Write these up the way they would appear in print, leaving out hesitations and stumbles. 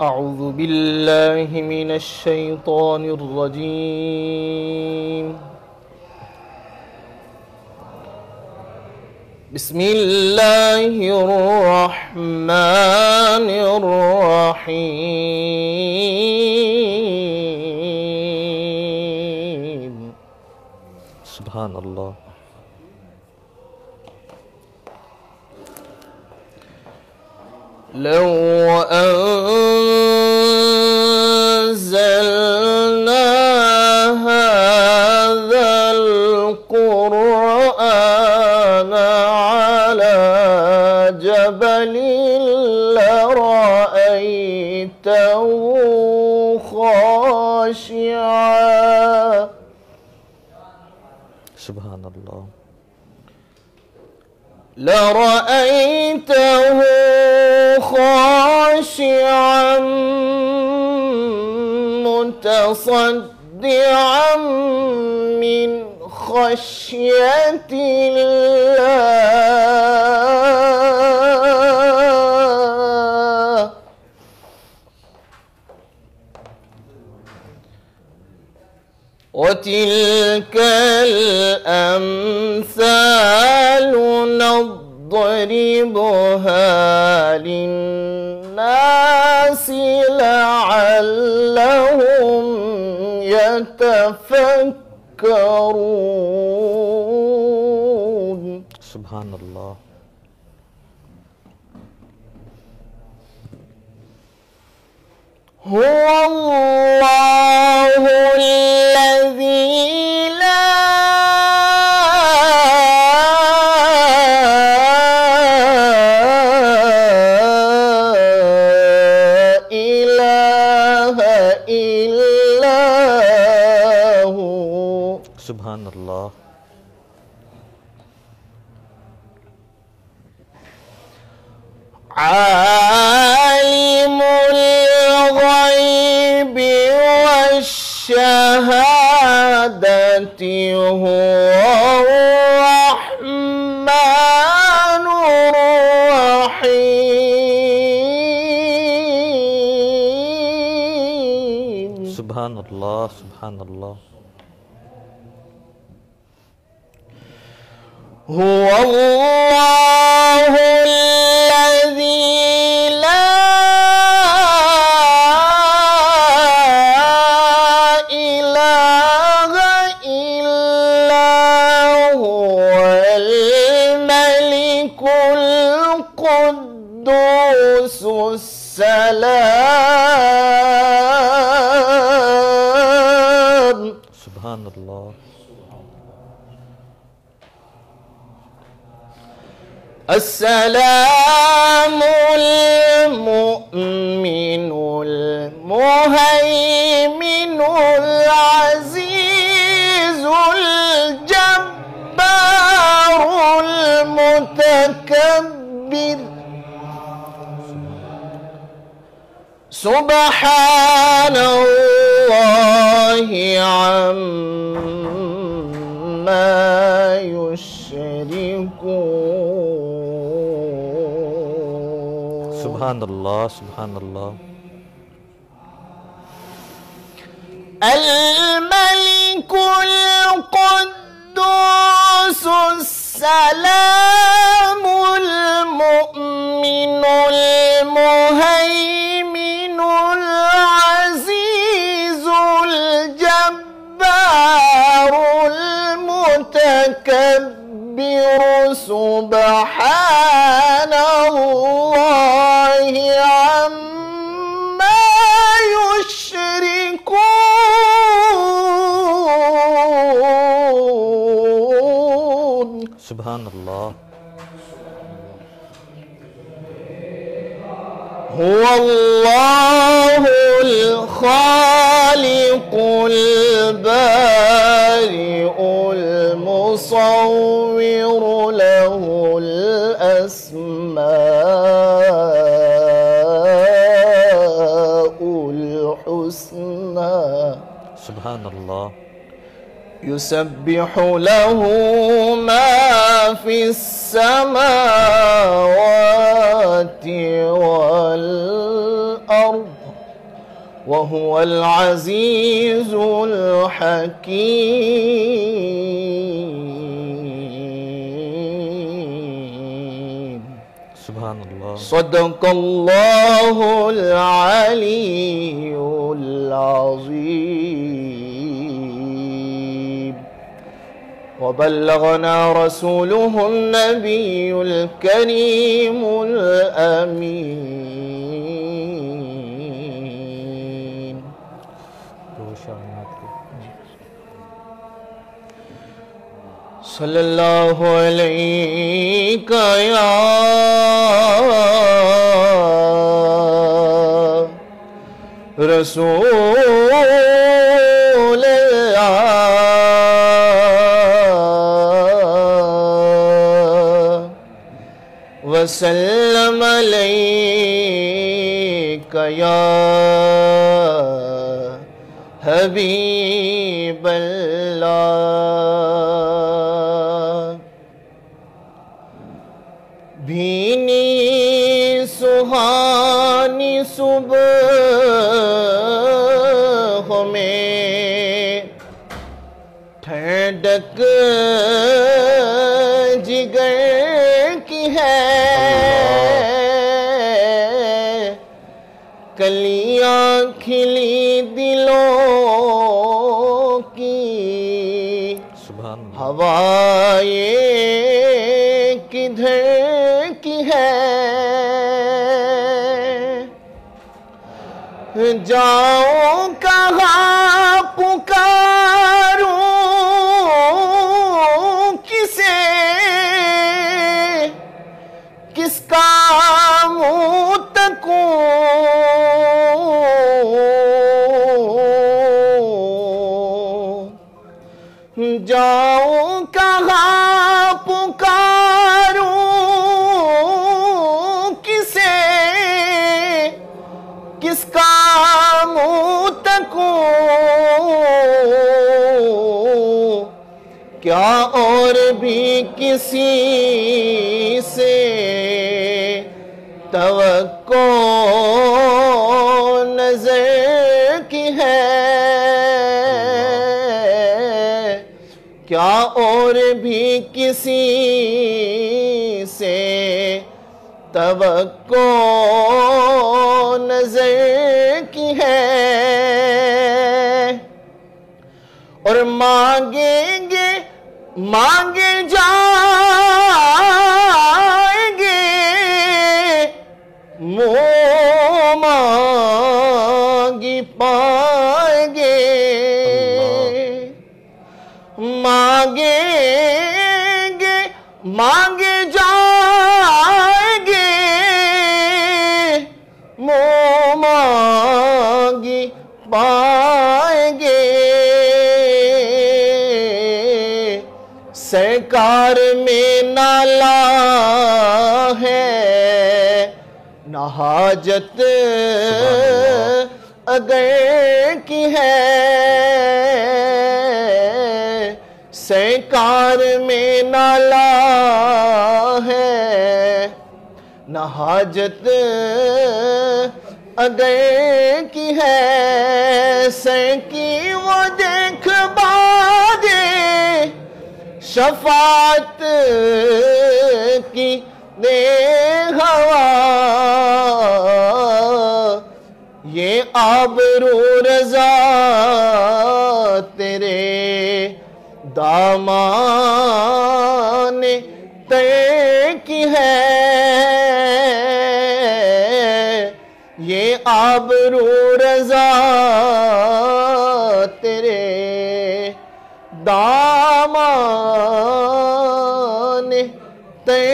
أعوذ بالله من الشيطان الرجيم. بسم الله الرحمن الرحيم. سبحان اللہ. لو أنزلنا هذا القرآن على جبل لرأيته خاشعا. سبحان اللہ. لرأيته خاشعا متصدعا من خشية الله. وتلك الأمثال نضربها للناس لعلهم يتفكرون. سبحان اللہ. هو الله الذي لا إله إلا هو. سبحان اللہ. عالم الغيب والشهادة هو الرحمن الرحيم. سبحان اللہ. سبحان اللہ. هو الله الذي لا إله إلا هو الملك القدوس السلام. سبحان اللہ. السلام المؤمن المهيمن العزيز الجبار المتكبر. سبحان الله عما يشركون. سبحان اللہ. سبحان اللہ. الملك القدوس السلام المؤمن المهيمن العزيز الجبار المتكبر. سبحان الله عما يشركون. سبحان اللہ. هو الله الخالق البارئ المصور له الأسماء الحسنى. سبحان اللہ. يسبح له ما في السماوات والأرض وهو العزيز الحكيم. سبحان اللہ. صدق الله العلي العظيم. وبلغنا رسوله النبي الكريم الأمين. صلی اللہ علیہ یا رسول اللہ وسلم علیک یا حبیب اللہ. بھینی سہانی صبح میں ٹھنڈک جگر کی ہے. کلیاں کھلی دلوں کی سبحان اللہ. ہوائیں کدھر کی ہے. جاؤں کہاں پکاروں کسے، کس کا منہ تکوں. جاؤں کہاں پکاروں کسے، کس کا منہ تکوں. کیا اور بھی کسی سے توقع نظر کی ہے. کیا اور بھی کسی سے توقع نظر کی ہے. اور مانگیں گے مانگے جائیں گے، منہ مانگی پائیں گے. مانگیں گے مانگے جائیں گے، منہ مانگی پائیں گے. سرکار میں نالا ہے نہ حاجت اگر کی ہے. سرکار میں نالا ہے نہ حاجت اگر کی ہے. سر کی وہ دیکھ بادے شفاعت کی دے ہوا. یہ آبرو رضا تیرے دامان طے کی ہے. یہ آبرو رضا تیرے دامان طے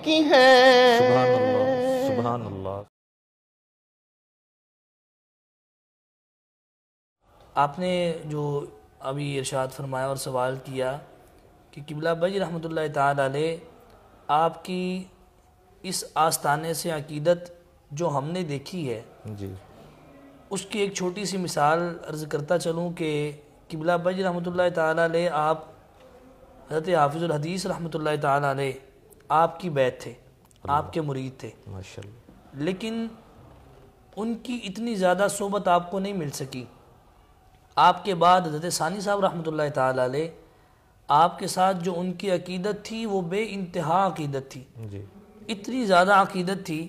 کی ہے. سبحان اللہ. سبحان اللہ. آپ نے جو ابھی ارشاد فرمایا اور سوال کیا کہ قبلہ بجی رحمۃ اللہ تعالی علیہ آپ کی اس آستانے سے عقیدت جو ہم نے دیکھی ہے جی اس کی ایک چھوٹی سی مثال عرض کرتا چلوں کہ قبلہ بجی رحمۃ اللہ تعالی علیہ آپ حضرت حافظ الحدیث رحمۃ اللہ تعالی علیہ آپ کی بیعت تھے، آپ کے مرید تھے. ماشاءاللہ. لیکن ان کی اتنی زیادہ صحبت آپ کو نہیں مل سکی. آپ کے بعد حضرت ثانی صاحب رحمۃ اللہ تعالی علیہ، آپ کے ساتھ جو ان کی عقیدت تھی وہ بے انتہا عقیدت تھی. جی اتنی زیادہ عقیدت تھی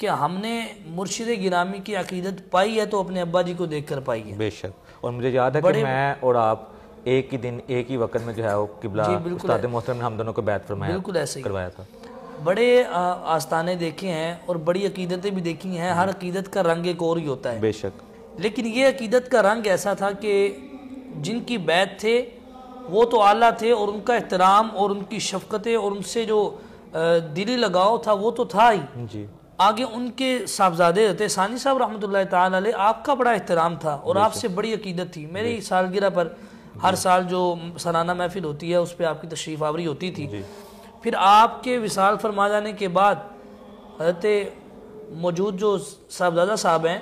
کہ ہم نے مرشد گرامی کی عقیدت پائی ہے تو اپنے ابا جی کو دیکھ کر پائی ہے. بے شک. اور مجھے یاد ہے کہ میں اور آپ ایک ہی دن ایک ہی وقت میں جو ہے وہ قبلہ استاد محترم نے ہم دونوں کو بیعت فرمایا، بالکل ایسے ہی کروایا تھا. بڑے آستانے دیکھے ہیں اور بڑی عقیدتیں بھی دیکھی ہیں. ہر عقیدت کا رنگ ایک اور ہی ہوتا ہے. بے شک. لیکن یہ عقیدت کا رنگ ایسا تھا کہ جن کی بیعت تھے وہ تو اعلیٰ تھے، اور ان کا احترام اور ان کی شفقتیں اور ان سے جو دلی لگاؤ تھا وہ تو تھا ہی. جی. آگے ان کے صاحبزادے ہوتے ثانی صاحب رحمۃ اللہ تعالی علیہ، آپ کا بڑا احترام تھا اور آپ سے بڑی عقیدت تھی. میری سالگرہ پر ہر سال جو سالانہ محفل ہوتی ہے اس پہ آپ کی تشریف آوری ہوتی تھی. پھر آپ کے وصال فرما جانے کے بعد حضرت موجود جو صاحبزادہ صاحب ہیں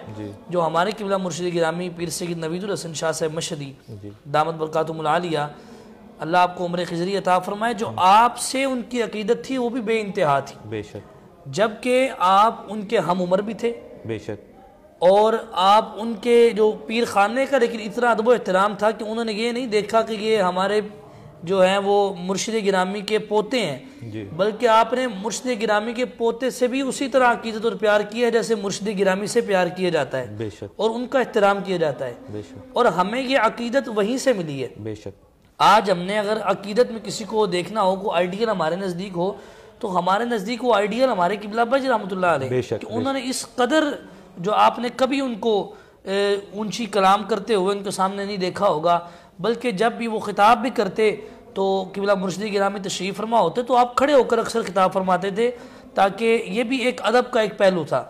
جو ہمارے قبلہ مرشد گرامی پیر سید نوید الحسن شاہ صاحب مشہدی دامت برکاتہم العالیہ، اللہ آپ کو عمر خضری عطا فرمائے، جو آپ سے ان کی عقیدت تھی وہ بھی بے انتہا تھی. بے شک. جبکہ آپ ان کے ہم عمر بھی تھے. بے شک. اور آپ ان کے جو پیر خانے کا لیکن اتنا ادب و احترام تھا کہ انہوں نے یہ نہیں دیکھا کہ یہ ہمارے جو ہیں وہ مرشد گرامی کے پوتے ہیں، بلکہ آپ نے مرشد گرامی کے پوتے سے بھی اسی طرح عقیدت اور پیار کیا ہے جیسے مرشد گرامی سے پیار کیا جاتا ہے. بے شک. اور ان کا احترام کیا جاتا ہے. بے شک. اور ہمیں یہ عقیدت وہیں سے ملی ہے. بے شک. آج ہم نے اگر عقیدت میں کسی کو دیکھنا ہو، کوئی آئیڈیل ہمارے نزدیک ہو، تو ہمارے نزدیک وہ آئیڈیل ہمارے قبلہ بج رحمۃ اللہ علیہ، کہ انہوں نے اس قدر جو آپ نے کبھی ان کو اونچی کلام کرتے ہوئے ان کے سامنے نہیں دیکھا ہوگا، بلکہ جب بھی وہ خطاب بھی کرتے تو قبلہ مرشد گرامی تشریف فرما ہوتے تو آپ کھڑے ہو کر اکثر خطاب فرماتے تھے، تاکہ یہ بھی ایک ادب کا ایک پہلو تھا.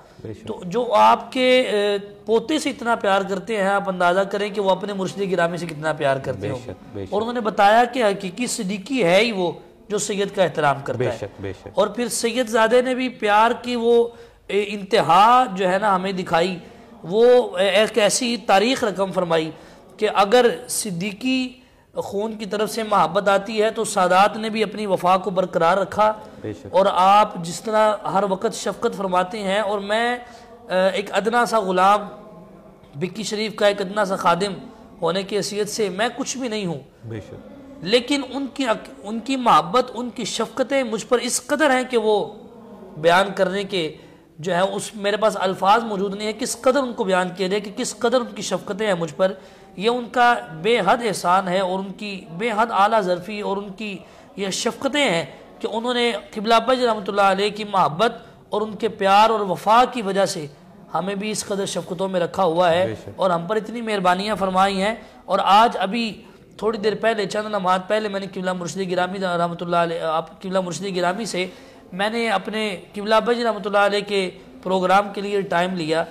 تو جو آپ کے پوتے سے اتنا پیار کرتے ہیں، آپ اندازہ کریں کہ وہ اپنے مرشد گرامی سے کتنا پیار کرتے ہیں. اور انہوں نے بتایا کہ حقیقی صدیقی ہے ہی وہ جو سید کا احترام کرتا ہے. اور پھر سید زادے نے بھی پیار کی وہ انتہا جو ہے نا ہمیں دکھائی، وہ ایک ایسی تاریخ رقم فرمائی کہ اگر صدیقی خون کی طرف سے محبت آتی ہے تو سادات نے بھی اپنی وفا کو برقرار رکھا. اور آپ جس طرح ہر وقت شفقت فرماتے ہیں، اور میں ایک ادنا سا غلام بکی شریف کا ایک ادنا سا خادم ہونے کی حیثیت سے میں کچھ بھی نہیں ہوں، لیکن ان کی محبت، ان کی شفقتیں مجھ پر اس قدر ہیں کہ وہ بیان کرنے کے جو ہے اس میرے پاس الفاظ موجود نہیں ہے کس قدر ان کو بیان کیا جائے کہ کس قدر ان کی شفقتیں ہیں مجھ پر. یہ ان کا بے حد احسان ہے اور ان کی بے حد اعلیٰ ظرفی اور ان کی یہ شفقتیں ہیں کہ انہوں نے قبلہ بج رحمۃ اللہ علیہ کی محبت اور ان کے پیار اور وفا کی وجہ سے ہمیں بھی اس قدر شفقتوں میں رکھا ہوا ہے اور ہم پر اتنی مہربانیاں فرمائی ہیں. اور آج ابھی تھوڑی دیر پہلے چند لمحات پہلے میں نے قبلہ مرشد گرامی رحمۃ اللہ علیہ قبلہ مرشد گرامی سے میں نے اپنے قبلہ بج رحمۃ اللہ علیہ کے پروگرام کے لیے ٹائم لیا.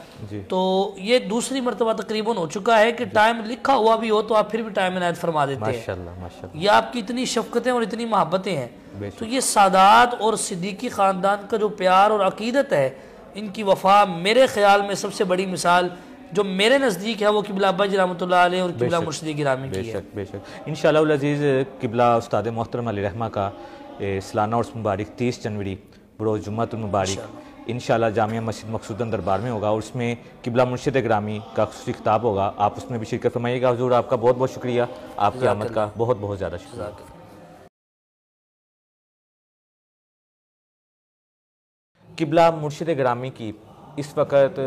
تو یہ دوسری مرتبہ تقریباً ہو چکا ہے کہ ٹائم لکھا ہوا بھی ہو تو آپ پھر بھی ٹائم عنایت فرما دیتے ہیں. یہ آپ کی اتنی شفقتیں اور اتنی محبتیں ہیں. تو یہ سادات اور صدیقی خاندان کا جو پیار اور عقیدت ہے، ان کی وفا میرے خیال میں سب سے بڑی مثال جو میرے نزدیک ہے وہ قبلہ بج رحمۃ اللہ علیہ اور قبلہ مرشد گرامی کی ہے. بے شک. انشاءاللہ العزیز قبلہ استاد محترم علیہ رحمہ کا سالانہ عرس مبارک 30 جنوری بروز جمعۃ المبارک انشاءاللہ جامعہ مسجد مقصودہ دربار میں ہوگا، اور اس میں قبلہ مرشد گرامی کا خصوصی خطاب ہوگا. آپ اس میں بھی شرکت فرمائیے گا. حضور آپ کا بہت بہت شکریہ، آپ کی آمد کا بہت بہت زیادہ شکریہ. قبلہ مرشد گرامی کی اس وقت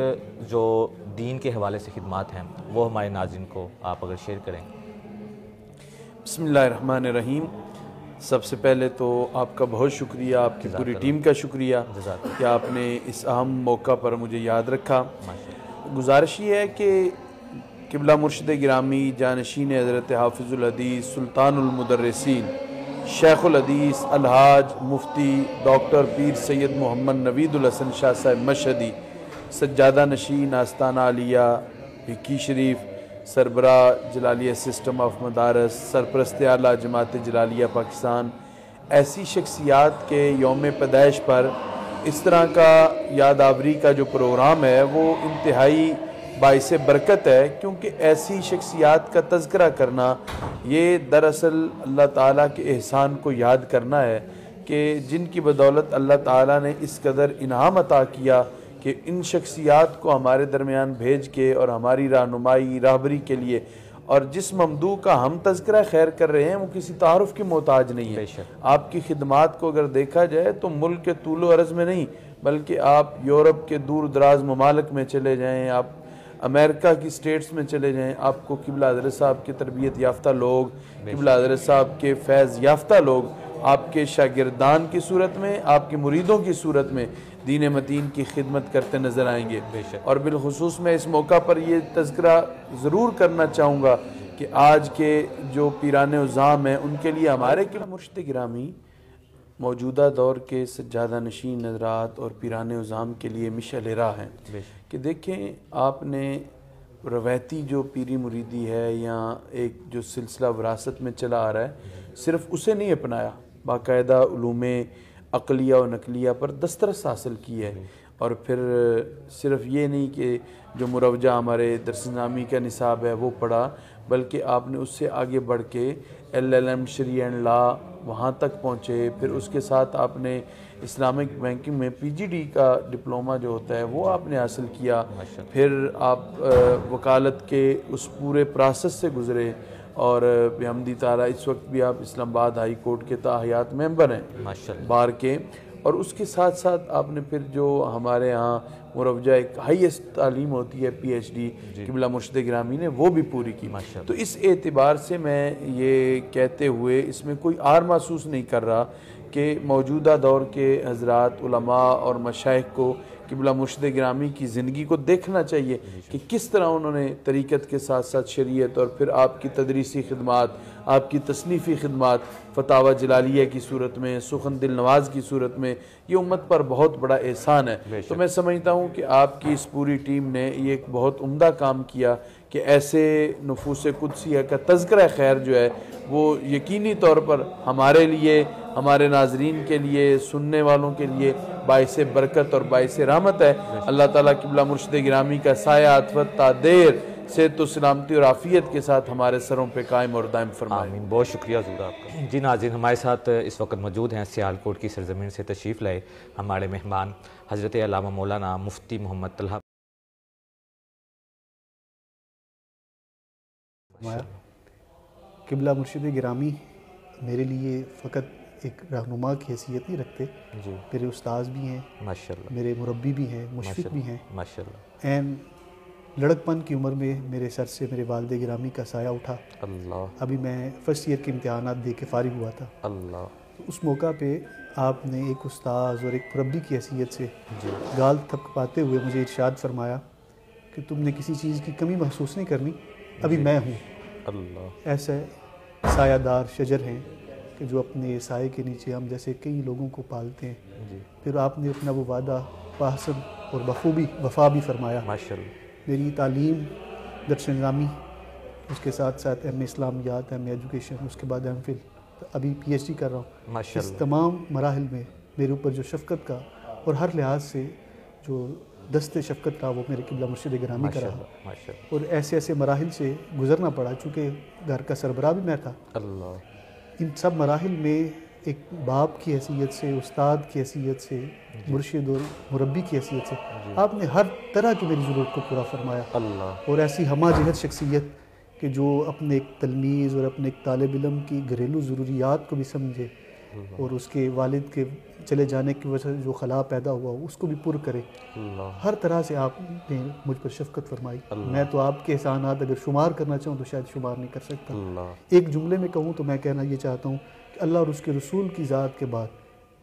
جو دین کے حوالے سے خدمات ہیں وہ ہمارے ناظرین کو آپ اگر شیئر کریں. بسم اللہ الرحمن الرحیم. سب سے پہلے تو آپ کا بہت شکریہ، آپ کی پوری ٹیم کا شکریہ کہ آپ نے اس اہم موقع پر مجھے یاد رکھا. گزارش یہ ہے کہ قبلہ مرشد گرامی جانشین حضرت حافظ الحدیث سلطان المدرسین شیخ الحدیث الحاج مفتی ڈاکٹر پیر سید محمد نوید الحسن شاہ صاحب مشہدی سجادہ نشین آستانہ عالیہ بھکی شریف سربراہ جلالیہ سسٹم آف مدارس سرپرست اعلیٰ جماعت جلالیہ پاکستان، ایسی شخصیات کے یوم پیدائش پر اس طرح کا یاد آوری کا جو پروگرام ہے وہ انتہائی باعث برکت ہے، کیونکہ ایسی شخصیات کا تذکرہ کرنا یہ دراصل اللہ تعالیٰ کے احسان کو یاد کرنا ہے کہ جن کی بدولت اللہ تعالیٰ نے اس قدر انعام عطا کیا کہ کہ ان شخصیات کو ہمارے درمیان بھیج کے اور ہماری رہنمائی راہبری کے لیے، اور جس ممدوح کا ہم تذکرہ خیر کر رہے ہیں وہ کسی تعارف کی محتاج نہیں ہے. آپ کی خدمات کو اگر دیکھا جائے تو ملک کے طول و عرض میں نہیں، بلکہ آپ یورپ کے دور دراز ممالک میں چلے جائیں، آپ امریکہ کی سٹیٹس میں چلے جائیں، آپ کو قبلہ حضرت صاحب کے تربیت یافتہ لوگ، قبلہ حضرت صاحب کے فیض یافتہ لوگ آپ کے شاگردان کی صورت میں، آپ کے مریدوں کی صورت میں دین متین کی خدمت کرتے نظر آئیں گے. اور بالخصوص میں اس موقع پر یہ تذکرہ ضرور کرنا چاہوں گا کہ آج کے جو پیران عظام ہیں ان کے لیے ہمارے مرشد گرامی موجودہ دور کے سجادہ نشین حضرات اور پیران عظام کے لیے مشعل راہ ہیں. کہ دیکھیں آپ نے روایتی جو پیری مریدی ہے یا ایک جو سلسلہ وراثت میں چلا آ رہا ہے صرف اسے نہیں اپنایا، باقاعدہ علوم عقلیہ و نقلیہ پر دسترس حاصل کی ہے. اور پھر صرف یہ نہیں کہ جو مروجہ ہمارے درس نظامی کا نصاب ہے وہ پڑھا، بلکہ آپ نے اس سے آگے بڑھ کے LLM شریع اینڈ لا وہاں تک پہنچے. پھر اس کے ساتھ آپ نے اسلامک بینکنگ میں PGD کا ڈپلومہ جو ہوتا ہے وہ آپ نے حاصل کیا. پھر آپ وکالت کے اس پورے پروسیس سے گزرے اور بحمدی تعالیٰ اس وقت بھی آپ اسلام آباد ہائی کورٹ کے تاحیات ممبر ہیں بار کے. اور اس کے ساتھ ساتھ آپ نے پھر جو ہمارے ہاں مروجہ ایک ہائیسٹ تعلیم ہوتی ہے PhD قبلہ مرشد گرامی نے وہ بھی پوری کی. تو اس اعتبار سے میں یہ کہتے ہوئے اس میں کوئی آر محسوس نہیں کر رہا کہ موجودہ دور کے حضرات علماء اور مشائخ کو قبلہ مرشد گرامی کی زندگی کو دیکھنا چاہیے کہ کس طرح انہوں نے طریقت کے ساتھ ساتھ شریعت اور پھر آپ کی تدریسی خدمات، آپ کی تصنیفی خدمات فتاوی جلالیہ کی صورت میں، سخن دل نواز کی صورت میں، یہ امت پر بہت بڑا احسان ہے. تو میں سمجھتا ہوں کہ آپ کی اس پوری ٹیم نے یہ ایک بہت عمدہ کام کیا کہ ایسے نفوس قدسیہ کا تذکرہ خیر جو ہے وہ یقینی طور پر ہمارے لیے، ہمارے ناظرین کے لیے، سننے والوں کے لیے باعث برکت اور باعث رحمت ہے. اللہ تعالیٰ قبلہ مرشد گرامی کا سایہ عطفت تا دیر صحت و سلامتی اور عافیت کے ساتھ ہمارے سروں پہ قائم اور دائم فرمائے. آمین. بہت شکریہ حضور آپ کا. جی ناظرین، ہمارے ساتھ اس وقت موجود ہیں سیالکوٹ کی سرزمین سے تشریف لائے ہمارے مہمان حضرت علامہ مولانا مفتی محمد طلحہ. قبلہ مرشد گرامی میرے لیے فقط ایک رہنما کی حیثیت نہیں رکھتے، میرے استاذ بھی ہیں، ماشاءاللہ، میرے مربی بھی ہیں، مشفق بھی ہیں. ماشاءاللہ. این لڑک پن کی عمر میں میرے سر سے میرے والد گرامی کا سایہ اٹھا. اللہ. ابھی میں فرسٹ ایئر کے امتحانات دے کے فارغ ہوا تھا. اللہ. اس موقع پہ آپ نے ایک استاذ اور ایک مربی کی حیثیت سے گال تھپکاتے ہوئے مجھے ارشاد فرمایا کہ تم نے کسی چیز کی کمی محسوس نہیں کرنی، ابھی میں ہوں. اللہ. ایسے سایہ دار شجر ہیں کہ جو اپنے سائے کے نیچے ہم جیسے کئی لوگوں کو پالتے ہیں. پھر آپ نے اپنا وہ وعدہ بحسن اور بخوبی وفا بھی فرمایا. ماشاءاللہ. میری تعلیم درس نظامی، اس کے ساتھ ساتھ ایم اے اسلامیات، ایم اے ایجوکیشن، اس کے بعد MPhil، ابھی PhD کر رہا ہوں. اس تمام مراحل میں میرے اوپر جو شفقت کا اور ہر لحاظ سے جو دست شفقت کا وہ میرے قبلہ مرشد گرامی کا رہا. اور ایسے ایسے مراحل سے گزرنا پڑا چونکہ گھر کا سربراہ بھی میں تھا. اللہ. ان سب مراحل میں ایک باپ کی حیثیت سے، استاد کی حیثیت سے، مرشد اور مربی کی حیثیت سے آپ نے ہر طرح کی میری ضرورت کو پورا فرمایا. اللہ. اور ایسی ہمہ جہت شخصیت کہ جو اپنے ایک تلمیذ اور اپنے ایک طالب علم کی گھریلو ضروریات کو بھی سمجھے اور اس کے والد کے چلے جانے کی وجہ سے جو خلا پیدا ہوا اس کو بھی پر کرے. ہر طرح سے آپ نے مجھ پر شفقت فرمائی. میں تو آپ کے احسانات اگر شمار کرنا چاہوں تو شاید شمار نہیں کر سکتا. ایک جملے میں کہوں تو میں کہنا یہ چاہتا ہوں کہ اللہ اور اس کے رسول کی ذات کے بعد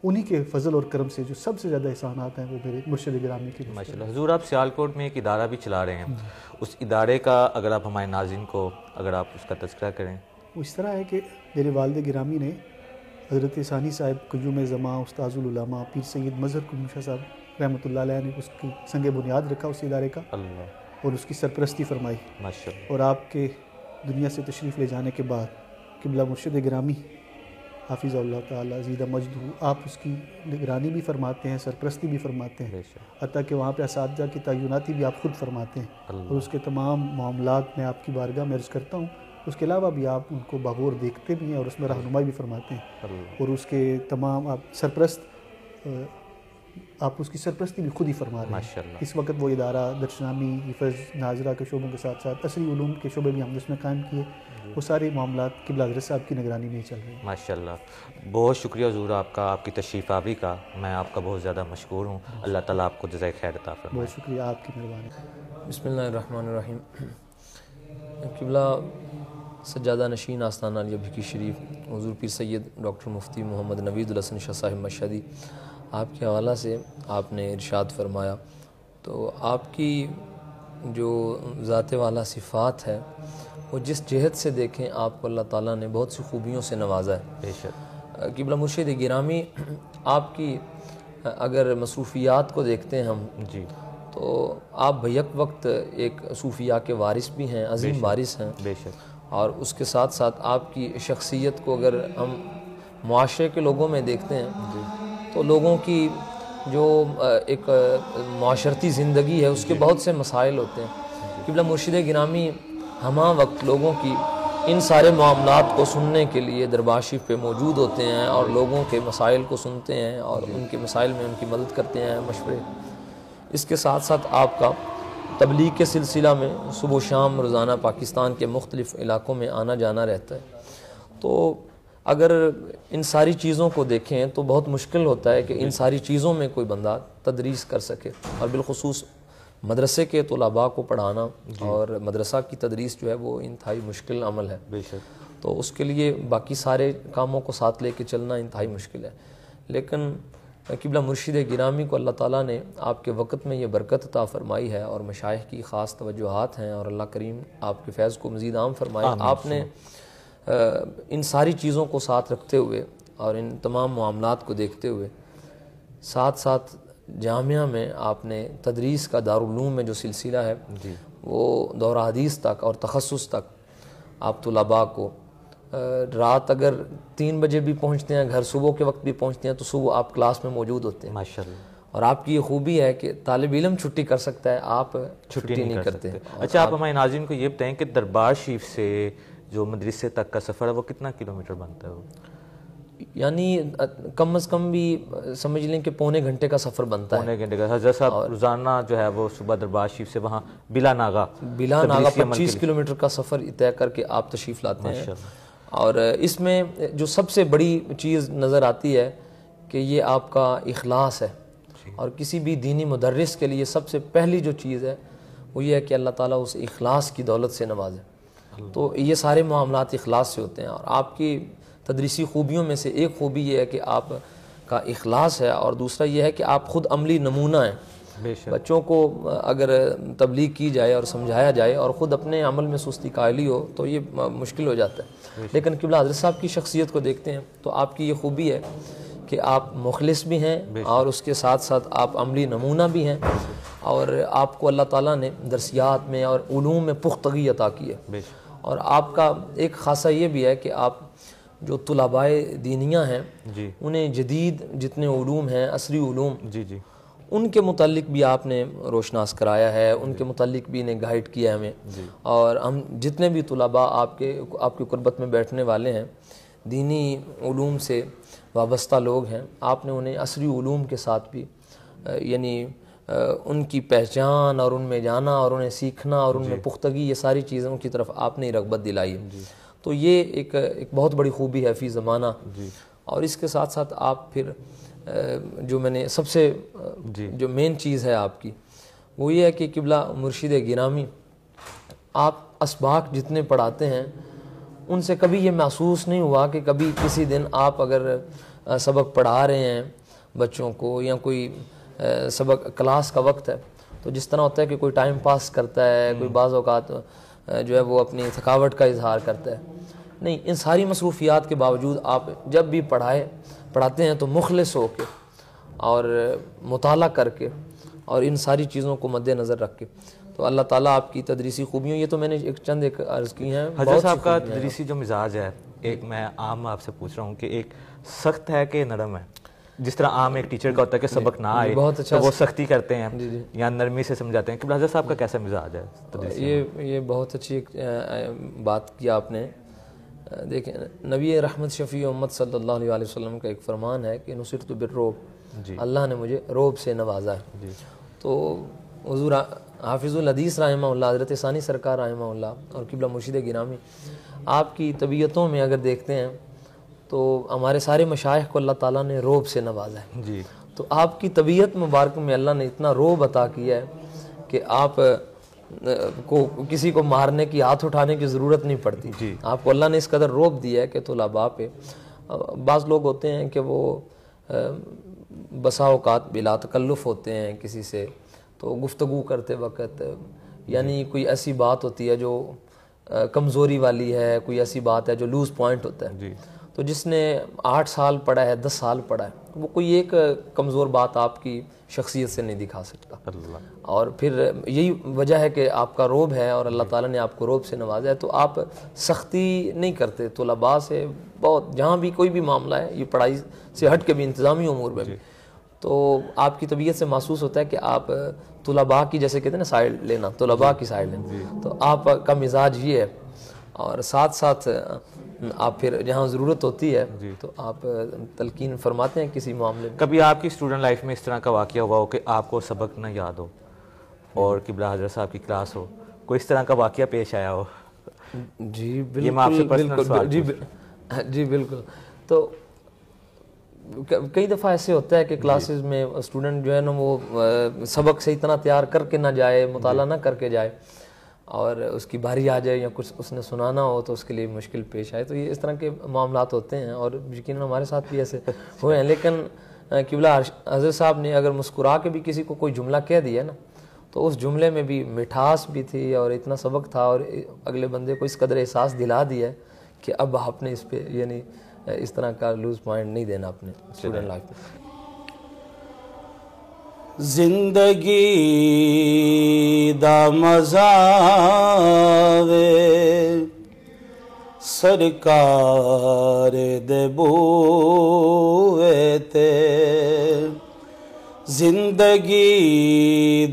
انہی کے فضل اور کرم سے جو سب سے زیادہ احسانات ہیں وہ میرے مرشد گرامی کے. ماشاءاللہ. حضور آپ سیالکوٹ میں ایک ادارہ بھی چلا رہے ہیں، اس ادارے کا اگر آپ ہمارے ناظرین کو اگر آپ اس کا تذکرہ کریں. وہ اس طرح ہے کہ میرے والد گرامی نے حضرت ثانی صاحب قیوم زماں، استاذ العلماء پیر سید مظہر قلی شاہ صاحب رحمۃ اللہ علیہ نے اس کی سنگ بنیاد رکھا اس ادارے کا. اللہ. اور اس کی سرپرستی فرمائی. ماشاءاللہ. اور آپ کے دنیا سے تشریف لے جانے کے بعد قبلہ مرشد گرامی حافظ اللہ تعالیٰ زیدہ مجدہ آپ اس کی نگرانی بھی فرماتے ہیں، سرپرستی بھی فرماتے ہیں، حتیٰ کہ وہاں پہ اساتذہ کی تعیناتی بھی آپ خود فرماتے ہیں. اور اس کے تمام معاملات میں آپ کی بارگاہ میں عرض کرتا ہوں. اس کے علاوہ بھی آپ ان کو بغور دیکھتے بھی ہیں اور اس میں رہنمائی بھی فرماتے ہیں. اور اس کے تمام آپ سرپرست آپ اس کی سرپرستی بھی خود ہی فرما رہے ہیں ماشاءاللہ۔ اس وقت وہ ادارہ درسنامی، حفظ، ناظرہ کے شعبوں کے ساتھ ساتھ عصری علوم کے شعبے بھی ہم نے اس میں قائم کیے، وہ سارے معاملات قبلہ حضرت صاحب کی نگرانی میں ہی چل رہے ہیں۔ ماشاءاللہ، بہت شکریہ حضور آپ کا، آپ کی تشریف آوری کا، میں آپ کا بہت زیادہ مشکور ہوں۔ اللہ تعالیٰ آپ کو جزائے خیر عطا فرمائے۔ بہت شکریہ، آپ کی مہربانی۔ بسم اللہ الرحمن الرحیم۔ قبلہ سجادہ نشین آستانہ علی بھکی شریف حضور پیر سید ڈاکٹر مفتی محمد نوید الحسن شاہ صاحب مشہدی، آپ کے حوالہ سے آپ نے ارشاد فرمایا، تو آپ کی جو ذات والا صفات ہے وہ جس جہت سے دیکھیں آپ کو اللہ تعالیٰ نے بہت سی خوبیوں سے نوازا ہے۔ بے شک۔ قبلہ مرشد گرامی، آپ کی اگر مصروفیات کو دیکھتے ہیں ہم جی، تو آپ بیک وقت ایک صوفیاء کے وارث بھی ہیں، عظیم وارث ہیں، بے شک، اور اس کے ساتھ ساتھ آپ کی شخصیت کو اگر ہم معاشرے کے لوگوں میں دیکھتے ہیں تو لوگوں کی جو ایک معاشرتی زندگی ہے اس کے بہت سے مسائل ہوتے ہیں۔ قبلہ مرشد گرامی ہمہ وقت لوگوں کی ان سارے معاملات کو سننے کے لیے دربار شریف پہ موجود ہوتے ہیں اور لوگوں کے مسائل کو سنتے ہیں اور ان کے مسائل میں ان کی مدد کرتے ہیں، مشورے۔ اس کے ساتھ ساتھ آپ کا تبلیغ کے سلسلہ میں صبح و شام روزانہ پاکستان کے مختلف علاقوں میں آنا جانا رہتا ہے، تو اگر ان ساری چیزوں کو دیکھیں تو بہت مشکل ہوتا ہے کہ ان ساری چیزوں میں کوئی بندہ تدریس کر سکے، اور بالخصوص مدرسے کے طلباء کو پڑھانا اور مدرسہ کی تدریس جو ہے وہ انتہائی مشکل عمل ہے، بے شک۔ تو اس کے لیے باقی سارے کاموں کو ساتھ لے کے چلنا انتہائی مشکل ہے۔ لیکن قبلہ مرشد گرامی کو اللہ تعالیٰ نے آپ کے وقت میں یہ برکت عطا فرمائی ہے اور مشائخ کی خاص توجہات ہیں، اور اللہ کریم آپ کے فیض کو مزید عام فرمائے۔ آپ نے ان ساری چیزوں کو ساتھ رکھتے ہوئے اور ان تمام معاملات کو دیکھتے ہوئے ساتھ ساتھ جامعہ میں آپ نے تدریس کا دارالعلوم میں جو سلسلہ ہے وہ دورہ حدیث تک اور تخصص تک آپ طلباء کو رات اگر 3 بجے بھی پہنچتے ہیں گھر، صبح کے وقت بھی پہنچتے ہیں تو صبح آپ کلاس میں موجود ہوتے ہیں، ماشاءاللہ۔ اور آپ کی یہ خوبی ہے کہ طالب علم چھٹی کر سکتا ہے، آپ چھٹی نہیں کرتے۔ اچھا، آپ ہمارے ناظرین کو یہ بتائیں کہ دربار شریف سے جو مدرسے تک کا سفر ہے وہ کتنا کلومیٹر بنتا ہے؟ وہ یعنی کم از کم بھی سمجھ لیں کہ پونے گھنٹے کا سفر بنتا ہے۔ پونے گھنٹے کا۔ حضرت صاحب روزانہ جو ہے وہ صبح دربار شریف سے وہاں بلا ناغہ 25 کلومیٹر کا سفر طے کر کے آپ تشریف لاتے ہیں، اور اس میں جو سب سے بڑی چیز نظر آتی ہے کہ یہ آپ کا اخلاص ہے، اور کسی بھی دینی مدرس کے لیے سب سے پہلی جو چیز ہے وہ یہ ہے کہ اللہ تعالیٰ اس اخلاص کی دولت سے نوازے۔ تو یہ سارے معاملات اخلاص سے ہوتے ہیں، اور آپ کی تدریسی خوبیوں میں سے ایک خوبی یہ ہے کہ آپ کا اخلاص ہے، اور دوسرا یہ ہے کہ آپ خود عملی نمونہ ہیں۔ بچوں کو اگر تبلیغ کی جائے اور سمجھایا جائے اور خود اپنے عمل میں سستی قائلی ہو تو یہ مشکل ہو جاتا ہے، لیکن قبلہ حضرت صاحب کی شخصیت کو دیکھتے ہیں تو آپ کی یہ خوبی ہے کہ آپ مخلص بھی ہیں اور اس کے ساتھ ساتھ آپ عملی نمونہ بھی ہیں، اور آپ کو اللہ تعالیٰ نے درسیات میں اور علوم میں پختگی عطا کی ہے، اور آپ کا ایک خاصہ یہ بھی ہے کہ آپ جو طلباء دینیہ ہیں انہیں جدید جتنے علوم ہیں، عصری علوم، ان کے متعلق بھی آپ نے روشناس کرایا ہے، ان کے متعلق بھی انہیں گائیڈ کیا ہے ہمیں، اور ہم جتنے بھی طلباء آپ کی قربت میں بیٹھنے والے ہیں، دینی علوم سے وابستہ لوگ ہیں، آپ نے انہیں عصری علوم کے ساتھ بھی یعنی ان کی پہچان اور ان میں جانا اور انہیں سیکھنا اور ان میں پختگی، یہ ساری چیزوں کی طرف آپ نے رغبت دلائی ہے۔ تو یہ ایک بہت بڑی خوبی ہے فی زمانہ۔ اور اس کے ساتھ ساتھ آپ پھر جو میں نے سب سے جو مین چیز ہے آپ کی وہ یہ ہے کہ قبلہ مرشد گرامی آپ اسباق جتنے پڑھاتے ہیں ان سے کبھی یہ محسوس نہیں ہوا کہ کبھی کسی دن آپ اگر سبق پڑھا رہے ہیں بچوں کو یا کوئی سبق کلاس کا وقت ہے تو جس طرح ہوتا ہے کہ کوئی ٹائم پاس کرتا ہے، کوئی بعض اوقات جو ہے وہ اپنی تھکاوٹ کا اظہار کرتا ہے، نہیں، ان ساری مصروفیات کے باوجود آپ جب بھی پڑھاتے ہیں تو مخلص ہو کے اور مطالعہ کر کے اور ان ساری چیزوں کو مد نظر رکھ کے، تو اللہ تعالیٰ آپ کی تدریسی خوبیوں، یہ تو میں نے چند عرض کی ہیں۔ حضرت صاحب کا تدریسی جو مزاج ہے، ایک میں عام آپ سے پوچھ رہا ہوں کہ ایک سخت ہے کہ نرم ہے؟ جس طرح عام ایک ٹیچر کا ہوتا ہے کہ سبق نہ آئے تو وہ سختی کرتے ہیں یا نرمی سے سمجھاتے ہیں، کہ حضرت صاحب کا کیسا مزاج ہے؟ یہ بہت اچھی بات کی آپ نے۔ دیکھیں، نبی رحمت شفیع امت صلی اللہ علیہ وسلم کا ایک فرمان ہے کہ نصرت بالرعب، اللہ نے مجھے روب سے نوازا ہے. تو حضور حافظ الحدیث رحمہ اللہ، حضرت ثانی سرکار رحمہ اللہ اور قبلہ مرشد گرامی، آپ کی طبیعتوں میں اگر دیکھتے ہیں تو ہمارے سارے مشائخ کو اللہ تعالیٰ نے روب سے نوازا ہے. تو آپ کی طبیعت مبارک میں اللہ نے اتنا روب عطا کیا ہے کہ آپ کو کسی کو مارنے کی، ہاتھ اٹھانے کی ضرورت نہیں پڑتی. آپ کو اللہ نے اس قدر روب دیا ہے کہ طلباء پہ بعض لوگ ہوتے ہیں کہ وہ بسا اوقات بلا تکلف ہوتے ہیں کسی سے، تو گفتگو کرتے وقت یعنی کوئی ایسی بات ہوتی ہے جو کمزوری والی ہے، کوئی ایسی بات ہے جو لوز پوائنٹ ہوتا ہے. تو جس نے 8 سال پڑھا ہے، 10 سال پڑھا ہے، وہ کوئی ایک کمزور بات آپ کی شخصیت سے نہیں دکھا سکتا. اور پھر یہی وجہ ہے کہ آپ کا روب ہے اور اللہ تعالیٰ نے آپ کو روب سے نوازا ہے. تو آپ سختی نہیں کرتے طلباء سے، بہت جہاں بھی کوئی بھی معاملہ ہے، یہ پڑھائی سے ہٹ کے بھی انتظامی امور میں بھی، تو آپ کی طبیعت سے محسوس ہوتا ہے کہ آپ طلباء کی، جیسے کہتے ہیں نا سائڈ لینا، طلباء کی سائڈ لینا. تو آپ کا مزاج یہ ہے. اور ساتھ ساتھ آپ پھر جہاں ضرورت ہوتی ہے تو آپ تلقین فرماتے ہیں کسی معاملے میں. کبھی آپ کی اسٹوڈنٹ لائف میں اس طرح کا واقعہ ہوا ہو کہ آپ کو سبق نہ یاد ہو اور قبلہ حضرت صاحب کی کلاس ہو، کوئی اس طرح کا واقعہ پیش آیا ہو؟ جی یہ میں آپ سے پرسنل سوال جی بالکل. تو کئی دفعہ ایسے ہوتا ہے کہ کلاسز میں اسٹوڈنٹ جو ہے نا وہ سبق سے اتنا تیار کر کے نہ جائے، مطالعہ نہ کر کے جائے، اور اس کی باری آ جائے یا کچھ اس نے سنانا ہو تو اس کے لیے مشکل پیش آئے. تو یہ اس طرح کے معاملات ہوتے ہیں اور یقیناً ہمارے ساتھ بھی ایسے ہوئے ہیں. لیکن قبلہ حضرت صاحب نے اگر مسکرا کے بھی کسی کو کوئی جملہ کہہ دیا نا تو اس جملے میں بھی مٹھاس بھی تھی اور اتنا سبق تھا، اور اگلے بندے کو اس قدر احساس دلا دیا ہے کہ اب آپ نے اس پہ یعنی اس طرح کا لوز پوائنٹ نہیں دینا اپنے اسٹوڈنٹ لائف میں. زندگی دا مزہ وے سرکار دے بوئے تے، زندگی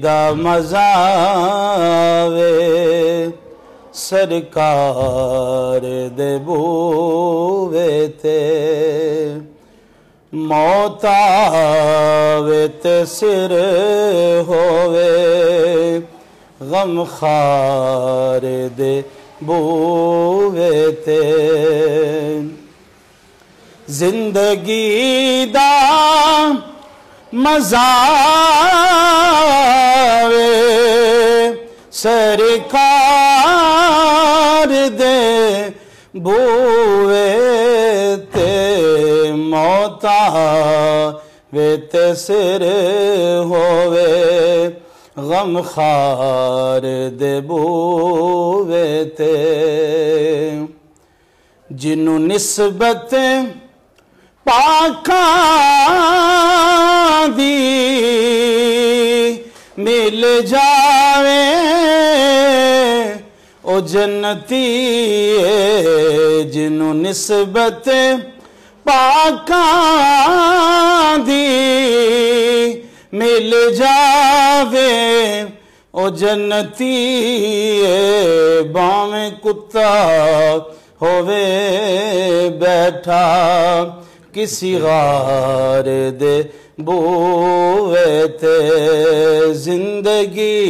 دا مزہ وے سرکار دے بوئے تے، موت آوے تے سر ہووے غم خار دے بوئے تے، زندگی دا مزہ وے سرکار دے بوئے تے، موت آوے تے سر ہووے غم خار دے بوئے تے، جنوں نسبت پاکاں دی مل جاوے او جنتی ہے، جنوں نسبت پاکاں دی مل جاوے او جنتی ہے، باویں کتا ہووے بیٹھا کسی غار دے بوئے تے، زندگی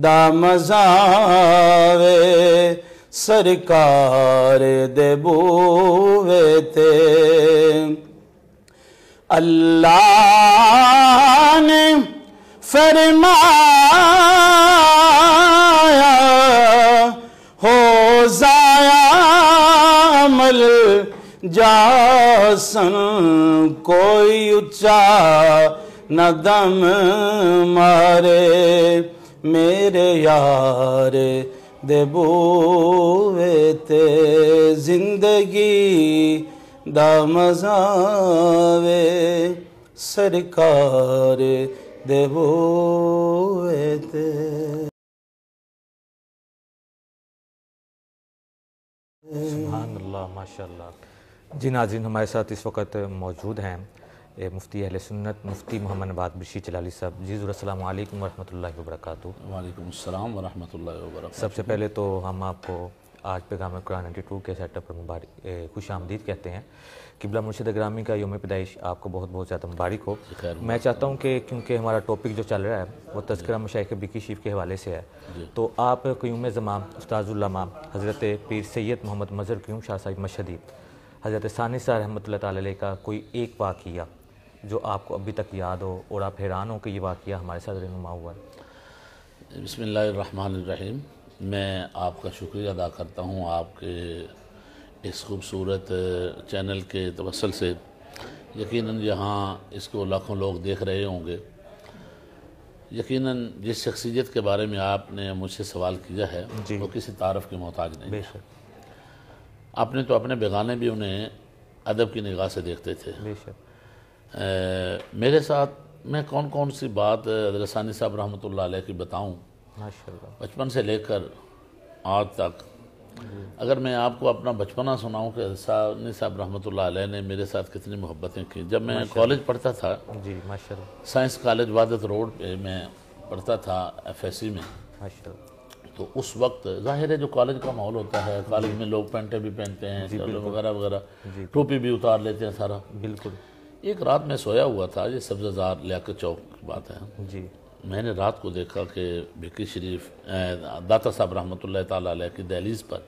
دا مزہ وے سرکار دے بوئے تے، اللہ نے فرمایا ہو ضائع عمل جاسن، کوئی اچا نہ دم مارے میرے یار دے بوئے تے، زندگی دا مزہ وے سرکار دے بوئے تے. سبحان اللہ، ماشاء اللہ. جی ناظرین، ہمارے ساتھ اس وقت موجود ہیں مفتی اہل سنت مفتی محمد نبات بشری چلالی صاحب. جی حضور السلام علیکم ورحمۃ اللہ وبرکاتہ. وعلیکم السلام ورحمۃ اللہ وبرکاتہ. سب سے پہلے تو ہم آپ کو آج پیغام قرآن 92 کے سیٹ اپ پر مبارک خوش آمدید کہتے ہیں۔ قبلہ مرشد گرامی کا یوم پیدائش آپ کو بہت بہت زیادہ مبارک ہو۔ میں چاہتا ہوں کہ کیونکہ ہمارا ٹاپک جو چل رہا ہے وہ تذکرہ مشائخ بقی شریف کے حوالے سے ہے، تو آپ قیوم زمان استاذ العلماء حضرت پیر سید محمد مظہر قیوم شاہ صاحب مشہدی حضرت ثانی صاحب رحمۃ اللہ تعالی علیہ کا کوئی ایک واقعہ جو آپ کو ابھی تک یاد ہو اور آپ حیران ہو کہ یہ واقعہ ہمارے ساتھ رہنما ہوا ہے۔ بسم اللہ الرحمن الرحیم۔ میں آپ کا شکریہ ادا کرتا ہوں آپ کے اس خوبصورت چینل کے توسل سے۔ یقیناً یہاں اس کو لاکھوں لوگ دیکھ رہے ہوں گے۔ یقیناً جس شخصیت کے بارے میں آپ نے مجھ سے سوال کیا ہے وہ کسی تعارف کی محتاج نہیں ہے۔ آپ نے تو اپنے بیگانے بھی انہیں ادب کی نگاہ سے دیکھتے تھے۔ میرے ساتھ میں کون کون سی بات حضرت ثانی صاحب رحمۃ اللہ علیہ کی بتاؤں، بچپن سے لے کر آج تک۔ اگر میں آپ کو اپنا بچپنا سناؤں کہ ثانی صاحب رحمۃ اللہ علیہ نے میرے ساتھ کتنی محبتیں کی۔ جب میں کالج پڑھتا تھا، سائنس کالج وادت روڈ پہ میں پڑھتا تھا FSC میں، تو اس وقت ظاہر ہے جو کالج کا ماحول ہوتا ہے، کالج میں لوگ پینٹیں بھی پہنتے ہیں وغیرہ وغیرہ، ٹوپی بھی اتار لیتے ہیں سارا۔ بالکل۔ ایک رات میں سویا ہوا تھا، یہ سبزہ زار لیاقت چوک کی بات ہے، میں نے رات کو دیکھا کہ بقی شریف داتا صاحب رحمۃ اللہ تعالیٰ علیہ کی دہلیز پر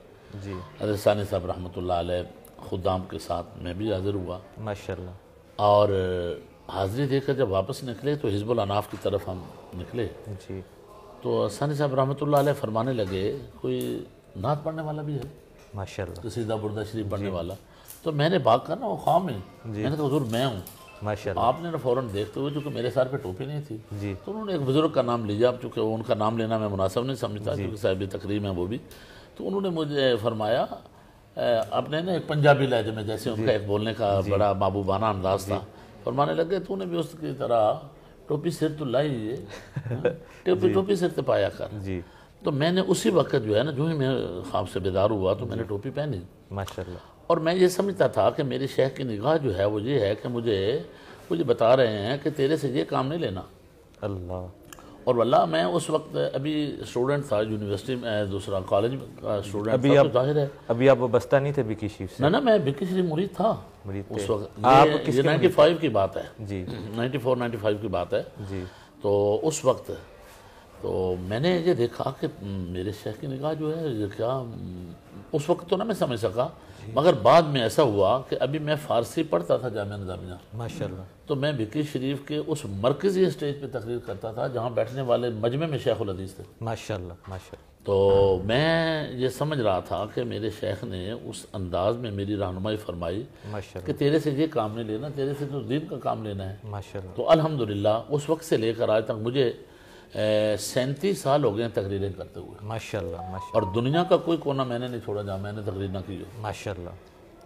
حضرت ثانی صاحب رحمۃ اللہ علیہ خدام کے ساتھ میں بھی حاضر ہوا ماشاءاللہ، اور حاضری دے کر جب واپس نکلے تو حزب الاناف کی طرف ہم نکلے تو ثانی صاحب رحمۃ اللہ علیہ فرمانے لگے کوئی نعت پڑھنے والا بھی ہے ماشاءاللہ، قصیدہ بردہ شریف پڑھنے والا۔ تو میں نے بھاگ کر نا وہ خواہ میں نے کہا حضور میں ہوں ماشاءاللہ۔ آپ نے نا فوراً دیکھتے ہوئے چونکہ میرے سر پہ ٹوپی نہیں تھی تو انہوں نے ایک بزرگ کا نام لیا، چونکہ ان کا نام لینا میں مناسب نہیں سمجھتا کیونکہ صاحب تکریم ہے وہ بھی، تو انہوں نے مجھے فرمایا اپنے نا ایک پنجابی لہجے میں، جیسے ان کا ایک بولنے کا بڑا محبوبانہ انداز تھا، فرمانے لگے تو نے بھی اس کی طرح ٹوپی سر تو لائی ہے، ٹوپی سر تو پایا کر۔ تو میں نے اسی وقت جو ہے نا، جو ہی میں خواب سے بیدار ہوا تو میں نے ٹوپی پہنی ماشاءاللہ، اور میں یہ سمجھتا تھا کہ میری شیخ کی نگاہ جو ہے وہ یہ ہے کہ مجھے بتا رہے ہیں کہ تیرے سے یہ کام نہیں لینا اللہ۔ اور واللہ میں اس وقت ابھی اسٹوڈنٹ تھا یونیورسٹی میں، دوسرا کالج کا اسٹوڈنٹ تھا، تو ظاہر ہے ابھی آپ وابستہ نہیں تھے بقی شریف سے؟ نہ میں بقی شریف مرید تھا اس وقت، یہ 95 کی بات ہے، 94-95 کی بات ہے۔ تو اس وقت تو میں نے یہ دیکھا کہ میرے شیخ کی نگاہ جو ہے یہ کیا، اس وقت تو نہ میں سمجھ سکا، مگر بعد میں ایسا ہوا کہ ابھی میں فارسی پڑھتا تھا جامعہ نظامیہ ماشاءاللہ، تو میں بقی شریف کے اس مرکزی اسٹیج پہ تقریر کرتا تھا جہاں بیٹھنے والے مجمع میں شیخ الحدیث تھے ماشاءاللہ ماشاءاللہ۔ تو میں یہ سمجھ رہا تھا کہ میرے شیخ نے اس انداز میں میری رہنمائی فرمائی کہ تیرے سے یہ کام نہیں لینا، تیرے سے تو دین کا کام لینا ہے ماشاءاللہ۔ تو الحمدللہ اس وقت سے لے کر آج تک مجھے 37 سال ہو گئے ہیں تقریریں کرتے ہوئے ماشاءاللہ، اور دنیا کا کوئی کونا میں نے نہیں چھوڑا جہاں میں نے تقریر نہ کی ہو ماشاءاللہ۔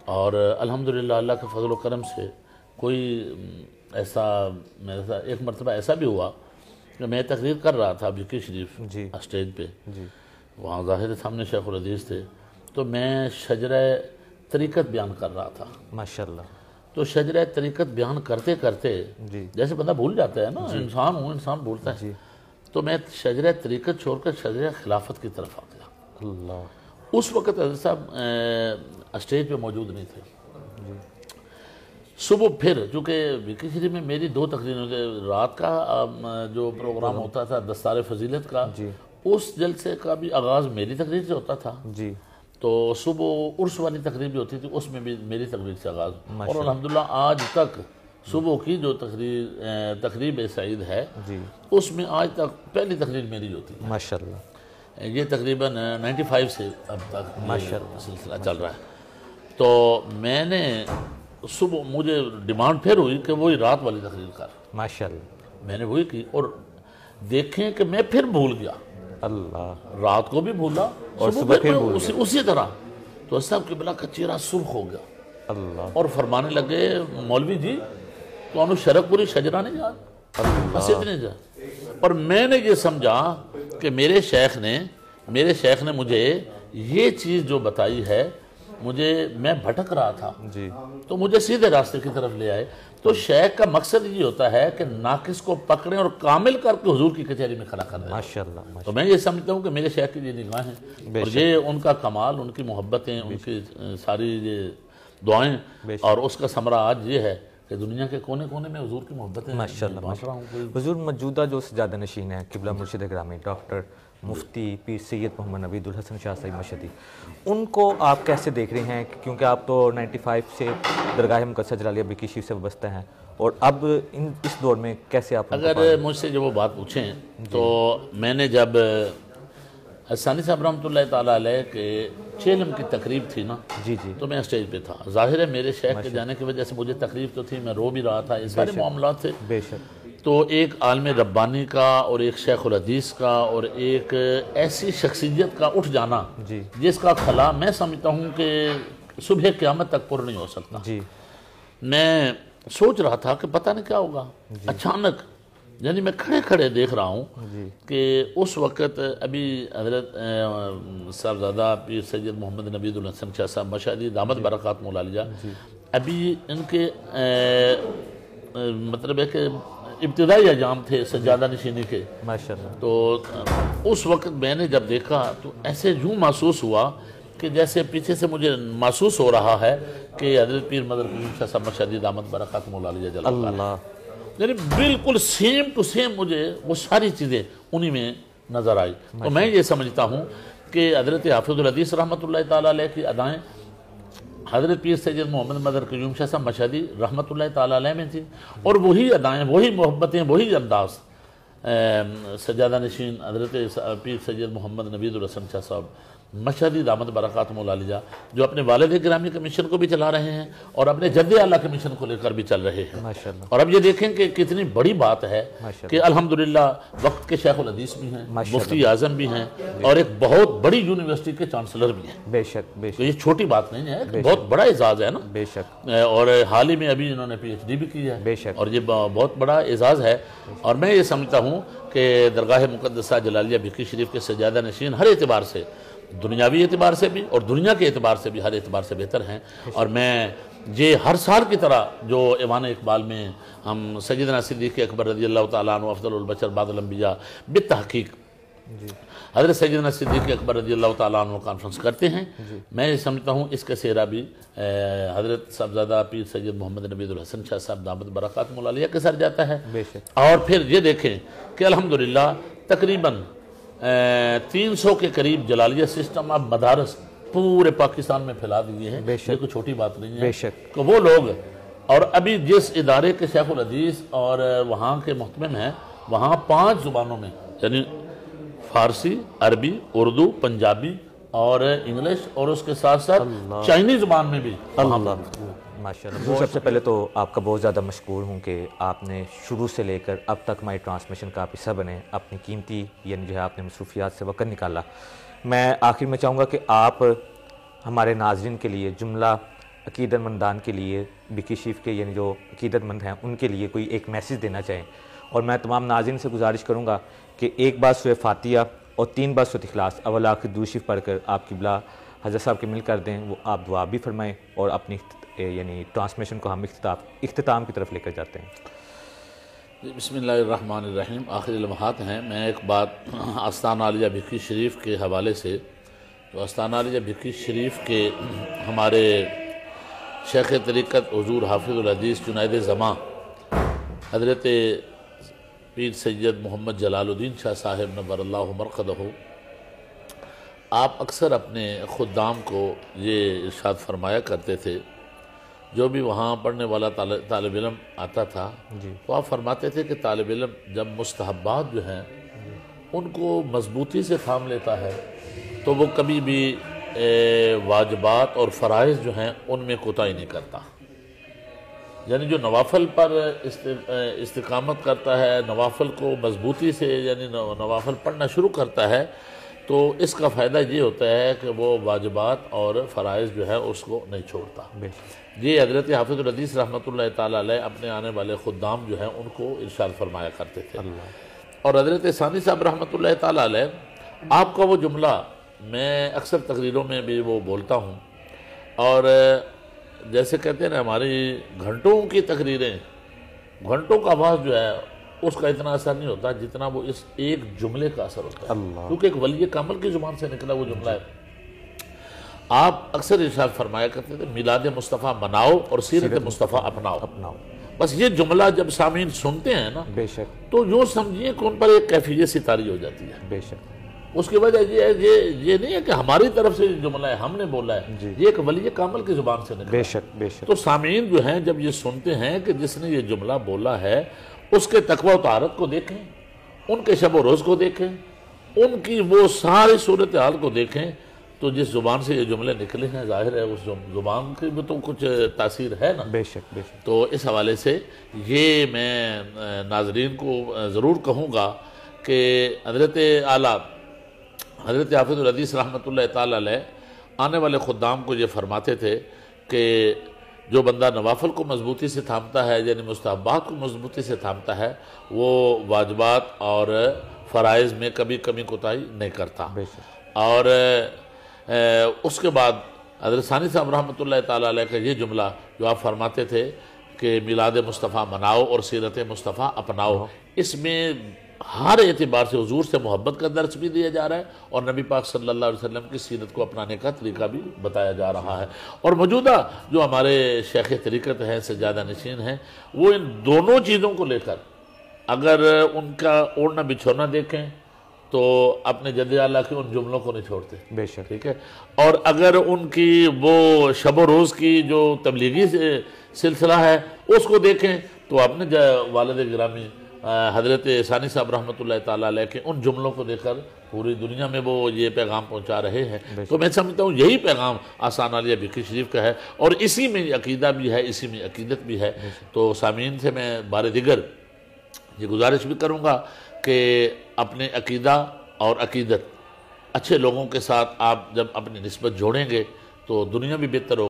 اور الحمدللہ اللہ کے فضل و کرم سے کوئی ایسا میرے ساتھ ایک مرتبہ ایسا بھی ہوا کہ میں تقریر کر رہا تھا بقی شریف اسٹیج پہ، وہاں ظاہر سامنے شیخ الحدیث تھے، تو میں شجرہ طریقت بیان کر رہا تھا ماشاءاللہ۔ تو شجرہ طریقت بیان کرتے کرتے جیسے بندہ بھول جاتا ہے نا، انسان ہوں، انسان بھولتا ہے، تو میں شجرہ طریقت چھوڑ کر شجرہ خلافت کی طرف آ گیا اللہ۔ اس وقت حضرت صاحب اسٹیج پہ موجود نہیں تھے۔ صبح پھر چونکہ بقی شریف میں میری 2 تقریریں، رات کا جو پروگرام ہوتا تھا دستار فضیلت کا، اس جلسے کا بھی آغاز میری تقریر سے ہوتا تھا، تو صبح عرس والی تقریر بھی ہوتی تھی، اس میں بھی میری تقریر سے آغاز، اور الحمدللہ آج تک صبح کی جو تقریب سعید ہے اس میں آج تک پہلی تقریر میری ہوتی ہے ماشاءاللہ۔ یہ تقریباً 95 سے اب تک ماشاءاللہ سلسلہ چل رہا ہے۔ تو میں نے صبح مجھے ڈیمانڈ پھر ہوئی کہ وہی رات والی تقریر کر ماشاءاللہ، میں نے وہی کی، اور دیکھیں کہ میں پھر بھول گیا اللہ، رات کو بھی بھولا اور صبح پھر اسی طرح، تو صاحب قبلہ کا چہرہ سرخ ہو گیا اللہ، اور فرمانے لگے مولوی جی تو انہوں شرک پوری شجرہ نہیں جا بس اتنے جا۔ اور میں نے یہ سمجھا کہ میرے شیخ نے مجھے یہ چیز جو بتائی ہے میں بھٹک رہا تھا جی تو مجھے سیدھے راستے کی طرف لے آئے. تو شیخ کا مقصد یہ ہوتا ہے کہ ناقص کو پکڑیں اور کامل کر کے حضور کی کچہری میں کھڑا کر دیں. ماشاءاللہ. تو میں یہ سمجھتا ہوں کہ میرے شیخ کی یہ نگاہیں اور یہ ان کا کمال، ان کی محبتیں، ان کی ساری یہ دعائیں، اور اس کا ثمرہ آج یہ ہے کہ دنیا کے کونے کونے میں حضور کی محبتیں ماشاءاللہ. حضور موجودہ جو سجادہ نشین ہیں قبلہ مرشد گرامی ڈاکٹر مفتی پیر سید محمد نوید الحسن شاہ صاحب مشہدی، ان کو آپ کیسے دیکھ رہے ہیں؟ کیونکہ آپ تو 95 سے درگاہ مقدسہ جلالیہ بکی شریف سے وابستہ ہیں، اور اب اس دور میں کیسے آپ اگر مجھ سے جو وہ بات پوچھیں تو میں نے جب ثانی صاحب رحمۃ اللہ تعالیٰ علیہ کے چیلم کی تقریب تھی نا، جی تو میں اسٹیج پہ تھا. ظاہر ہے میرے شیخ کے جانے کی وجہ سے مجھے تقریب تو تھی، میں رو بھی رہا تھا، یہ سارے معاملات تھے. بے شک. تو ایک عالم ربانی کا اور ایک شیخ الحدیث کا اور ایک ایسی شخصیت کا اٹھ جانا جس کا خلا میں سمجھتا ہوں کہ صبح قیامت تک پر نہیں ہو سکتا. میں سوچ رہا تھا کہ پتہ نہیں کیا ہوگا. اچانک یعنی میں کھڑے کھڑے دیکھ رہا ہوں کہ اس وقت ابھی حضرت صاحبزادہ پیر سید محمد نوید الحسن شاہ صاحب مشہدی دامت برکات مولالیہ ابھی ان کے مطلب ہے کہ ابتدائی ایام تھے سجادہ نشینی کے. ماشاءاللہ. تو اس وقت میں نے جب دیکھا تو ایسے یوں محسوس ہوا کہ جیسے پیچھے سے مجھے محسوس ہو رہا ہے کہ حضرت پیر مدر قیوم شاہ صاحب مشہدی دامت برکات مولالیہ جل اللہ، یعنی بالکل سیم ٹو سیم مجھے وہ ساری چیزیں انہی میں نظر آئی. تو میں یہ سمجھتا ہوں کہ حضرت حافظ الحدیث رحمۃ اللہ تعالیٰ علیہ کی ادائیں حضرت پیر سید محمد مدر قیوم شاہ صاحب مشہدی رحمۃ اللہ تعالیٰ علیہ میں تھی، اور وہی ادائیں، وہی محبتیں، وہی انداز سجادہ نشین حضرت پیر سید محمد نوید الحسن شاہ صاحب مشہدی دامت برکات مولالیہ جو اپنے والد گرامی کے مشن کو بھی چلا رہے ہیں اور اپنے جد اعلیٰ کے مشن کو لے کر بھی چل رہے ہیں. اور اب یہ دیکھیں کہ کتنی بڑی بات ہے کہ الحمدللہ وقت کے شیخ الحدیث بھی ہیں، مفتی اعظم بھی ہیں، اور ایک بہت بڑی یونیورسٹی کے چانسلر بھی ہیں. بے شک. تو یہ چھوٹی بات نہیں ہے، بہت بڑا اعزاز ہے نا. بے شک. اور حال ہی میں ابھی انہوں نے پی ایچ ڈی بھی کی ہے. بے شک. اور یہ بہت بڑا اعزاز ہے. اور میں یہ سمجھتا ہوں کہ درگاہ مقدسہ جلالیہ بھکی شریف کے سجادہ نشین ہر اعتبار سے، دنیاوی اعتبار سے بھی اور دنیا کے اعتبار سے بھی، ہر اعتبار سے بہتر ہیں. اور میں یہ ہر سال کی طرح جو ایوان اقبال میں ہم سیدنا صدیق اکبر رضی اللہ تعالیٰ عنہ افضل البشر بعد الانبیاء بالتحقیق حضرت سیدنا صدیق اکبر رضی اللہ تعالیٰ عنہ کانفرنس کرتے ہیں، میں یہ سمجھتا ہوں اس کا سہرا بھی حضرت صاحبزادہ پیر سید محمد نوید الحسن شاہ صاحب دامت برکات مولالیہ کے سر جاتا ہے. اور پھر یہ دیکھیں کہ الحمدللہ تقریباً 300 کے قریب جلالیہ سسٹم اب مدارس پورے پاکستان میں پھیلا دیے ہیں. یہ کوئی چھوٹی بات نہیں ہے کہ وہ لوگ، اور ابھی جس ادارے کے شیخ الحدیث اور وہاں کے محتمم ہیں وہاں 5 زبانوں میں یعنی فارسی، عربی، اردو، پنجابی اور انگلش اور اس کے ساتھ ساتھ چائنی زبان میں بھی. ماشاءاللہ. سب سے پہلے تو آپ کا بہت زیادہ مشکور ہوں کہ آپ نے شروع سے لے کر اب تک ہماری ٹرانسمیشن کا آپ حصہ بنے، اپنی قیمتی یعنی جو ہے آپ نے مصروفیات سے وقت نکالا. میں آخر میں چاہوں گا کہ آپ ہمارے ناظرین کے لیے، جملہ عقیدت مندان کے لیے، بکی شریف کے یعنی جو عقیدت مند ہیں ان کے لیے کوئی ایک میسیج دینا چاہیں. اور میں تمام ناظرین سے گزارش کروں گا کہ ایک بار سورہ فاتحہ اور 3 بار سورۃ اخلاص اول آخر درود شریف پڑھ کر آپ قبلہ حضرت صاحب کے مل کر دیں، وہ آپ دعا بھی فرمائیں اور اپنی یعنی ٹرانسمیشن کو ہم اختتام کی طرف لے کر جاتے ہیں. بسم اللہ الرحمن الرحیم. آخری لمحات ہیں. میں ایک بات آستانہ عالیہ بھکی شریف کے حوالے سے، تو آستانہ عالیہ بھکی شریف کے ہمارے شیخ طریقت حضور حافظ الحدیث جنید زماں حضرت پیر سید محمد جلال الدین شاہ صاحب نور اللہ مرقدہ، آپ اکثر اپنے خدام کو یہ ارشاد فرمایا کرتے تھے، جو بھی وہاں پڑھنے والا طالب علم آتا تھا تو آپ فرماتے تھے کہ طالب علم جب مستحبات جو ہیں ان کو مضبوطی سے تھام لیتا ہے تو وہ کبھی بھی واجبات اور فرائض جو ہیں ان میں کوتاہی نہیں کرتا. یعنی جو نوافل پر استقامت کرتا ہے، نوافل کو مضبوطی سے یعنی نوافل پڑھنا شروع کرتا ہے، تو اس کا فائدہ یہ ہوتا ہے کہ وہ واجبات اور فرائض جو ہے اس کو نہیں چھوڑتا. یہ حضرت حافظ الحدیث رحمۃ اللہ تعالیٰ علیہ اپنے آنے والے خدام جو ہیں ان کو ارشاد فرمایا کرتے تھے. اور حضرت ثانی صاحب رحمۃ اللہ تعالیٰ علیہ آپ کا وہ جملہ میں اکثر تقریروں میں بھی وہ بولتا ہوں، اور جیسے کہتے ہیں نا ہماری گھنٹوں کی تقریریں، گھنٹوں کا آواز جو ہے اس کا اتنا اثر نہیں ہوتا جتنا وہ اس ایک جملے کا اثر ہوتا ہے، کیونکہ ایک ولی کامل کی زبان سے نکلا وہ جملہ ہے۔ آپ اکثر ارشاد فرمایا کرتے تھے میلاد مصطفیٰ مناؤ اور سیرت مصطفیٰ اپناؤ۔ بس یہ جملہ جب سامعین سنتے ہیں نا بے شک تو یوں سمجھیے کہ ان پر ایک کیفیت سی طاری ہو جاتی ہے۔ بے شک اس کی وجہ یہ ہے یہ نہیں ہے کہ ہماری طرف سے جملہ ہے، ہم نے بولا ہے، یہ ایک ولی کامل کی زبان سے نکلا۔ بے شک بے شک تو سامعین جو ہیں جب یہ سنتے ہیں کہ جس نے یہ جملہ بولا ہے اس کے تقوی و طہارت کو دیکھیں، ان کے شب و روز کو دیکھیں، ان کی وہ ساری صورتحال کو دیکھیں، تو جس زبان سے یہ جملے نکلے ہیں ظاہر ہے اس زبان کی بھی تو کچھ تاثیر ہے نا۔ بے شک بے شک۔ تو اس حوالے سے یہ میں ناظرین کو ضرور کہوں گا کہ حضرت اعلیٰ حضرت حافظ الحدیث رحمۃ اللہ تعالی علیہ آنے والے خدام کو یہ فرماتے تھے کہ جو بندہ نوافل کو مضبوطی سے تھامتا ہے یعنی مستحبات کو مضبوطی سے تھامتا ہے وہ واجبات اور فرائض میں کبھی کمی کوتاہی نہیں کرتا۔ اور اس کے بعد حضرت ثانی صاحب رحمۃ اللہ تعالی علیہ کا یہ جملہ جو آپ فرماتے تھے کہ میلاد مصطفیٰ مناؤ اور سیرت مصطفیٰ اپناؤ، اس میں ہر اعتبار سے حضور سے محبت کا درس بھی دیا جا رہا ہے اور نبی پاک صلی اللہ علیہ وسلم کی سیرت کو اپنانے کا طریقہ بھی بتایا جا رہا ہے۔ اور موجودہ جو ہمارے شیخ طریقت ہیں سجادہ نشین ہیں وہ ان دونوں چیزوں کو لے کر اگر ان کا اوڑھنا بچھونا دیکھیں تو اپنے جد اعلیٰ کے ان جملوں کو نہیں چھوڑتے، بے شک ٹھیک ہے۔ اور اگر ان کی وہ شب و روز کی جو تبلیغی سلسلہ ہے اس کو دیکھیں تو اپنے والد گرامی حضرت ثانی صاحب رحمۃ اللہ تعالیٰ علیہ کے ان جملوں کو دیکھ کر پوری دنیا میں وہ یہ پیغام پہنچا رہے ہیں۔ تو میں سمجھتا ہوں یہی پیغام آسان عالیہ بھکی شریف کا ہے اور اسی میں عقیدہ بھی ہے، اسی میں عقیدت بھی ہے۔ تو سامعین سے میں بار دیگر یہ گزارش بھی کروں گا کہ اپنے عقیدہ اور عقیدت اچھے لوگوں کے ساتھ آپ جب اپنی نسبت جوڑیں گے تو دنیا بھی بہتر ہوگی۔